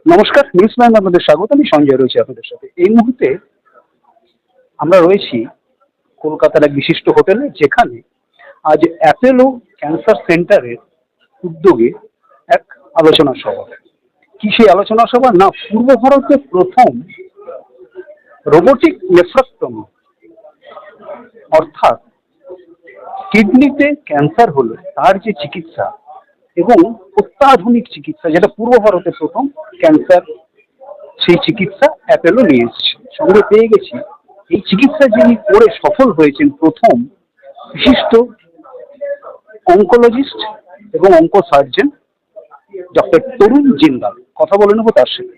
নমস্কার, news prime আপনাদের স্বাগত। আমি সঞ্জয় রয়েছি আপনাদের সাথে। এই মুহূর্তে আমরা রয়েছি কলকাতার এক বিশিষ্ট হোটেলে, যেখানে আজ অ্যাপেলো ক্যান্সার সেন্টারের উদ্যোগে এক আলোচনা সভা। কি সেই আলোচনা সভা? না, পূর্ব ভারতে প্রথম রোবোটিক নেফ্রক্টমি, অর্থাৎ কিডনিতে ক্যান্সার হলে তার যে চিকিৎসা এবং অত্যাধুনিক চিকিৎসা, যেটা পূর্ব ভারতে প্রথম ক্যান্সার, সেই চিকিৎসা অ্যাপেলো নিয়ে এসেছে। সঙ্গে পেয়ে গেছি এই চিকিৎসা যিনি করে সফল হয়েছেন, প্রথম বিশিষ্ট অঙ্কোলজিস্ট এবং অঙ্কোসার্জন ডক্টর তরুণ জিন্দাল। কথা বলে নেবো তার সাথে।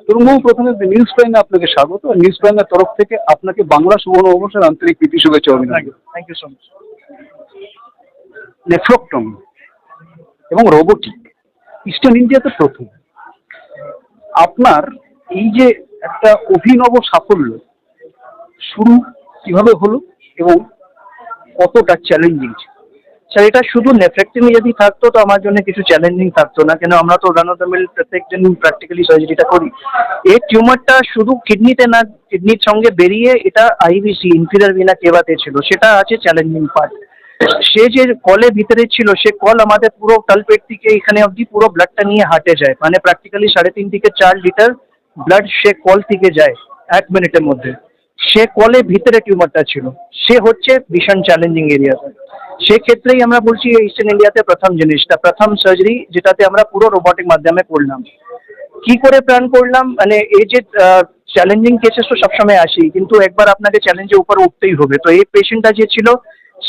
তরুণবাবু, প্রথমে নিউজ প্রাইমে আপনাকে স্বাগত। নিউজ প্রাইমের তরফ থেকে আপনাকে বাংলা সুবর্ণ অবসর আন্তরিক প্রীতি শুভেচ্ছা অভিনন্দন। Thank you so much. Nephrectomy এবং রোবোটিক ইস্টার্ন ইন্ডিয়াতে প্রথম। আপনার এই যে একটা অভিনব সাফল্য, শুরু কিভাবে হলো এবং কতটা চ্যালেঞ্জিং? স্যার, এটা শুধু নেফ্রেক্টমি যদি থাকতো তো আমার জন্য কিছু চ্যালেঞ্জিং থাকতো না, কেন আমরা তো রানোদামিল প্রত্যেকজন প্র্যাকটিক্যালি সার্জারিটা করি। এই টিউমারটা শুধু কিডনিতে না, কিডনির সঙ্গে বেরিয়ে এটা আইভিসি ইনফিরিয়র ভিনা কেভাতে ছিল, সেটা আছে চ্যালেঞ্জিং পার্ট। সে যে কলে ভিতরে ছিল, সে কল আমাদের পুরো তালপেট থেকে এখানে অবধি পুরো ব্লাডটা নিয়ে হাঁটে যায়, মানে প্র্যাকটিক্যালি 3.5 থেকে 4 লিটার ব্লাড সে কল থেকে যায় 1 মিনিটের মধ্যে। সে কলে ভিতরে টিউমারটা ছিল, সে হচ্ছে ভীষণ চ্যালেঞ্জিং এরিয়াতে। সেক্ষেত্রেই আমরা বলছি ইস্টার্ন ইন্ডিয়াতে প্রথম জিনিসটা, প্রথম সার্জারি যেটাতে আমরা পুরো রোবটিক মাধ্যমে করলাম। কি করে প্ল্যান করলাম, মানে এই যে চ্যালেঞ্জিং কেসেস তো সবসময় আসি, কিন্তু একবার আপনাকে চ্যালেঞ্জের উপর উঠতেই হবে। তো এই পেশেন্টটা যে ছিল,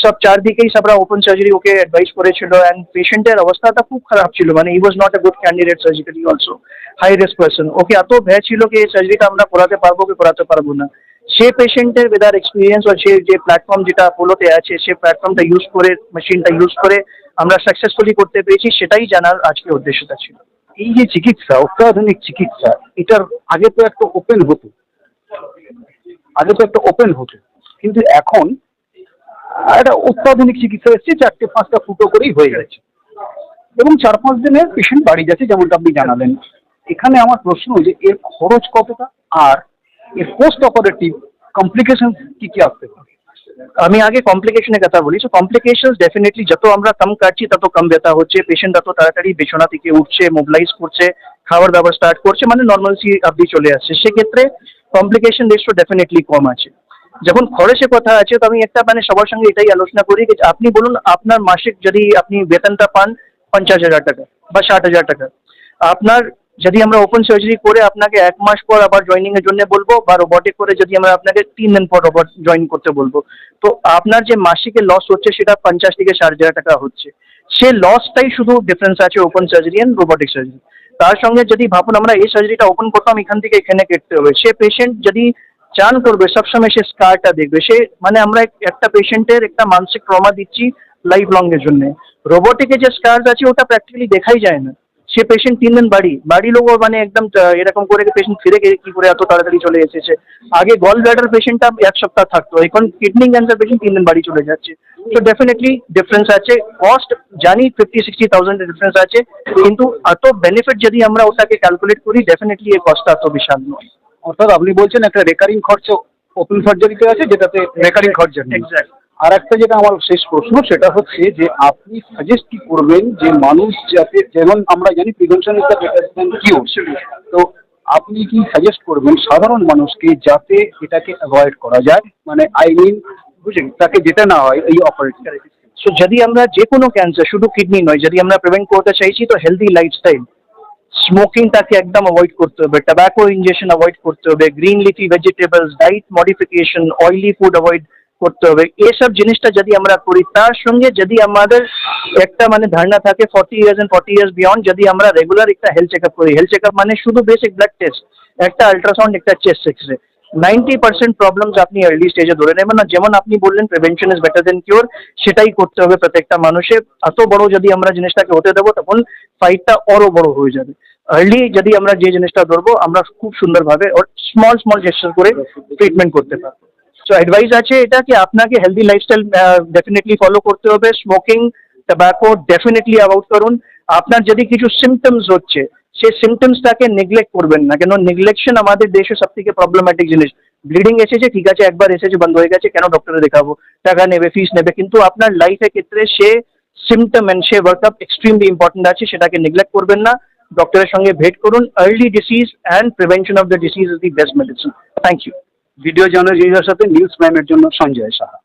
সব চারদিকেই সবরা ওপেন সার্জারি ওকে অ্যাডভাইস করেছিল, অ্যান্ড পেশেন্টের অবস্থাটা খুব খারাপ ছিল, মানে he was not a good candidate surgically also, high risk person. Okay এত ভয় ছিল কি এই সার্জারিটা আমরা করাতে পারবো কি করাতে পারবো না। সে পেশেন্টের উইদার এক্সপিরিয়েন্স আর সে যে প্ল্যাটফর্ম যেটা পোলোতে আছে, সে প্ল্যাটফর্মটা ইউজ করে, মেশিনটা ইউজ করে আমরা সাকসেসফুলি করতে পেরেছি, সেটাই জানার আজকে উদ্দেশ্যটা ছিল। এই যে চিকিৎসা, অত্যাধুনিক চিকিৎসা, এটার আগে তো একটা ওপেন হতো, কিন্তু এখন একটা অত্যাধুনিক চিকিৎসা এসছে, 4-5টা ফুটো করেই হয়ে যাচ্ছে এবং 4-5 দিনের পেশেন্ট বাড়ি যাচ্ছে, যেমনটা আপনি জানালেন। এখানে আমার প্রশ্ন যে এর খরচ কতটা, আর এর পোস্ট অপারেটিভ কমপ্লিকেশন কি কি আসতে পারে? আমি আগে কমপ্লিকেশনের কথা বলি। সো কমপ্লিকেশন ডেফিনেটলি যত আমরা কম কাটছি তত কম ব্যথা হচ্ছে, পেশেন্ট তত তাড়াতাড়ি বিছানা থেকে উঠছে, মোবিলাইজ করছে, খাবার দাবার স্টার্ট করছে, মানে নর্মালসি অবধি চলে আসছে। সেক্ষেত্রে কমপ্লিকেশন রেশিও ডেফিনেটলি কম আছে। যখন খরচের কথা আছে, তো আমি একটা মানে সবার সঙ্গে এটাই আলোচনা করি যে আপনি বলুন আপনার মাসিক যদি আপনি বেতনটা পান 50,000 টাকা বা 60,000 টাকা, আপনার যদি আমরা ওপেন সার্জারি করে আপনাকে 1 মাস পর আবার জয়েনিং এর জন্য বলবো, বা রোবটিক করে যদি আমরা আপনাকে 3 দিন পর রোবট জয়েন করতে বলবো, তো আপনার যে মাসিকের লস হচ্ছে সেটা 50 থেকে 60,000 টাকা হচ্ছে। সে লসটাই শুধু ডিফারেন্স আছে open surgery and robotic surgery. তার সঙ্গে যদি ভাবুন আমরা এই সার্জারিটা ওপেন করতাম, এখান থেকে এখানে কেটে হবে, সে পেশেন্ট যদি চান করবে সবসময় সে স্কারটা দেখবে, সে মানে আমরা একটা পেশেন্টের একটা মানসিক ট্রমা দিচ্ছি লাইফ লং এর জন্য। রোবটিকে যে স্কার আছে ওটা প্র্যাকটিক্যালি দেখাই যায় না, সে পেশেন্ট 3 দিন বাড়ি লোক মানে একদম এরকম করে পেশেন্ট ফিরে গিয়ে কি করে এত তাড়াতাড়ি চলে এসেছে। আগে গল ব্লাডার পেশেন্টটা 1 সপ্তাহ থাকতো, এখন কিডনি ক্যান্সার পেশেন্ট 3 দিন বাড়ি চলে যাচ্ছে। তো ডেফিনেটলি ডিফারেন্স আছে। কস্ট জানি 50-60,000 এর ডিফারেন্স আছে, কিন্তু এত বেনিফিট যদি আমরা ওটাকে ক্যালকুলেট করি, ডেফিনেটলি এই কস্টটা এত বিশাল নয়। অর্থাৎ আপনি বলছেন একটা রেকারিং খরচ ওপেন সার্জারিতে আছে, যেটাতে রেকারিং খরচ নেই। এক্স্যাক্ট। আর একটা যেটা আমার শেষ প্রশ্ন, সেটা হচ্ছে যে আপনি সাজেস্ট কি করবেন যে মানুষ যাতে, যেমন আমরা জানি prevention is the better than cure, তো আপনি কি সাজেস্ট করবেন সাধারণ মানুষকে যাতে এটাকে অ্যাভয়েড করা যায়, মানে আই মিন বুঝলেন, তাকে যেতে না হয় এই অপারেশন? সো যদি আমরা যে কোনো ক্যান্সার, শুধু কিডনি নয়, যদি আমরা প্রিভেন্ট করতে চাইছি, তো হেলদি লাইফস্টাইল, স্মোকিংটাকে একদম অ্যাভয়েড করতে হবে, টোব্যাকো ইনজেকশন অ্যাভয়েড করতে হবে, গ্রিন লিফি ভেজিটেবলস, ডাইট মডিফিকেশন, অয়েলি ফুড অ্যাভয়েড করতে হবে। এসব জিনিসটা যদি আমরা করি, তার সঙ্গে যদি আমাদের একটা মানে ধারণা থাকে 40 ইয়ার্স এন্ড 40 ইয়ার্স বিয়ন্ড, যদি আমরা রেগুলার একটা হেলথ চেকআপ করি, হেলথ চেকআপ মানে শুধু বেসিক ব্লাড টেস্ট, একটা আল্ট্রাসাউন্ড, একটা চেস্ট এক্সরে, 90% প্রবলেমস আপনি আর্লি স্টেজে ধরে নেবেন না। যেমন আপনি বললেন prevention is better then cure, সেটাই করতে হবে প্রত্যেকটা মানুষের। এত বড় যদি আমরা জিনিসটাকে হতে দেবো, তখন ফাইটটা আরো বড় হয়ে যাবে। আর্লি যদি আমরা যে জিনিসটা ধরবো, আমরা খুব সুন্দরভাবে ওর স্মল স্মল জেস্টার করে ট্রিটমেন্ট করতে পারবো। সো অ্যাডভাইস আছে এটা কি আপনাকে হেলদি লাইফস্টাইল ডেফিনেটলি ফলো করতে হবে, স্মোকিং টোব্যাকো ডেফিনেটলি অ্যাভয়েড করুন। আপনার যদি কিছু সিমটমস হচ্ছে, সেই সিমটমসটাকে নেগলেক্ট করবেন না, কেন নেগলেকশন আমাদের দেশে সব থেকে প্রবলেম্যাটিক জিনিস। ব্লিডিং এসেছে, ঠিক আছে, একবার এসেছে, বন্ধ হয়ে গেছে, কেন ডক্টরে দেখাবো, টাকা নেবে, ফিস নেবে, কিন্তু আপনার লাইফের ক্ষেত্রে সে সিমটম অ্যান্ড সে ওয়ার্কআপ এক্সট্রিমলি ইম্পর্টেন্ট আছে, সেটাকে নেগলেক্ট করবেন না, ডক্টরের সঙ্গে ভেট করুন। Early disease and prevention of the disease is the best medicine. Thank you. Video জার্নালিস্টের সাথে নিউজ প্রাইমের জন্য সঞ্জয় সাহা।